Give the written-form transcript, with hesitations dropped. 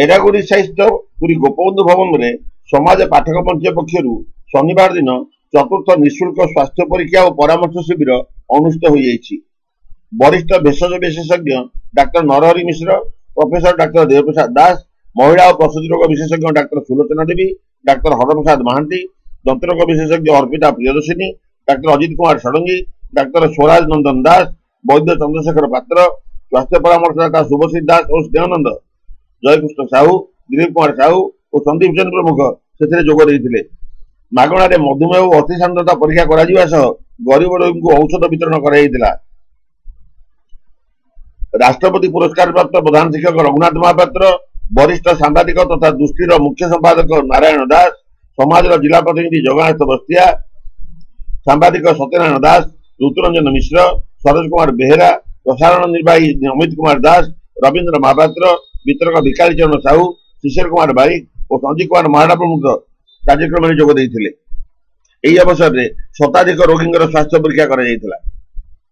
ଏରାଗୁଡ଼ି ସ୍ଥିତ ପୁରୀ ଗୋପବନ୍ଧୁ ଭବନରେ ସମାଜ ପାଠକ ମଞ୍ଚ ପକ୍ଷରୁ ଶନିବାର ଦିନ ଚତୁର୍ଥ ନିଃଶୁଳ୍କ ସ୍ୱାସ୍ଥ୍ୟ ପରୀକ୍ଷା ଓ ପରାମର୍ଶ ଶିବିର ଅନୁଷ୍ଠିତ ହୋଇଯାଇଛି। ବରିଷ୍ଠ ଭେଷଜ ବିଶେଷଜ୍ଞ ଡାକ୍ତର ନରହରି ମିଶ୍ର, ପ୍ରଫେସର ଡାକ୍ତର ଦେବପ୍ରସାଦ ଦାସ, ମହିଳା ଓ ପ୍ରସୂତି ରୋଗ ବିଶେଷଜ୍ଞ ଡାକ୍ତର ସୁଲୋଚନା ଦେବୀ, ଡାକ୍ତର ହରପ୍ରସାଦ ମହାନ୍ତି, ଦନ୍ତରୋଗ ବିଶେଷଜ୍ଞ ଅର୍ପିତା ପ୍ରିୟଦର୍ଶିନୀ, ଡାକ୍ତର ଅଜିତ କୁମାର ଷଡ଼ଙ୍ଗୀ, ଡାକ୍ତର ସ୍ୱରାଜ ନନ୍ଦନ ଦାସ, ବୈଦ୍ୟ ଚନ୍ଦ୍ରଶେଖର ପାତ୍ର, ସ୍ୱାସ୍ଥ୍ୟ ପରାମର୍ଶଦାତା ଶୁଭଶ୍ରୀ ଦାସ ଓ ସ୍ନେହାନନ୍ଦ, ଜୟକୃଷ୍ଣ ସାହୁ, ଦିଲ୍ଲୀପ କୁମାର ସାହୁ ଓ ସନ୍ଦୀପ ଜୈନ ପ୍ରମୁଖ ସେଥିରେ ଯୋଗ ଦେଇଥିଲେ। ମାଗଣାରେ ମଧୁମେହ ଓ ଅତି ସାନ୍ଦ୍ରତା ପରୀକ୍ଷା କରାଯିବା ସହ ଗରିବ ରୋଗୀଙ୍କୁ ଔଷଧ ବିତରଣ କରାଯାଇଥିଲା। ରାଷ୍ଟ୍ରପତି ପୁରସ୍କାର ପ୍ରାପ୍ତ ପ୍ରଧାନ ଶିକ୍ଷକ ରଘୁନାଥ ମହାପାତ୍ର, ବରିଷ୍ଠ ସାମ୍ବାଦିକ ତଥା ଦୃଷ୍ଟିର ମୁଖ୍ୟ ସମ୍ପାଦକ ନାରାୟଣ ଦାସ, ସମାଜର ଜିଲ୍ଲା ପ୍ରତିନିଧି ଜଗନ୍ନାଥ ବସ୍ତିଆ, ସାମ୍ବାଦିକ ସତ୍ୟନାରାୟଣ ଦାସ, ଋତୁରଞ୍ଜନ ମିଶ୍ର, ସରୋଜ କୁମାର ବେହେରା, ପ୍ରସାରଣ ନିର୍ବାହୀ ଅମିତ କୁମାର ଦାସ, ରବୀନ୍ଦ୍ର ମହାପାତ୍ର, ବିତରକ ଭିକାରୀ ଚରଣ ସାହୁ, ଶିଶିର କୁମାର ବାରିକ ଓ ସଞ୍ଜୀବ କୁମାର ମହାରଣା ପ୍ରମୁଖ କାର୍ଯ୍ୟକ୍ରମରେ ଯୋଗ ଦେଇଥିଲେ। ଏହି ଅବସରରେ ଶତାଧିକ ରୋଗୀଙ୍କର ସ୍ୱାସ୍ଥ୍ୟ ପରୀକ୍ଷା କରାଯାଇଥିଲା।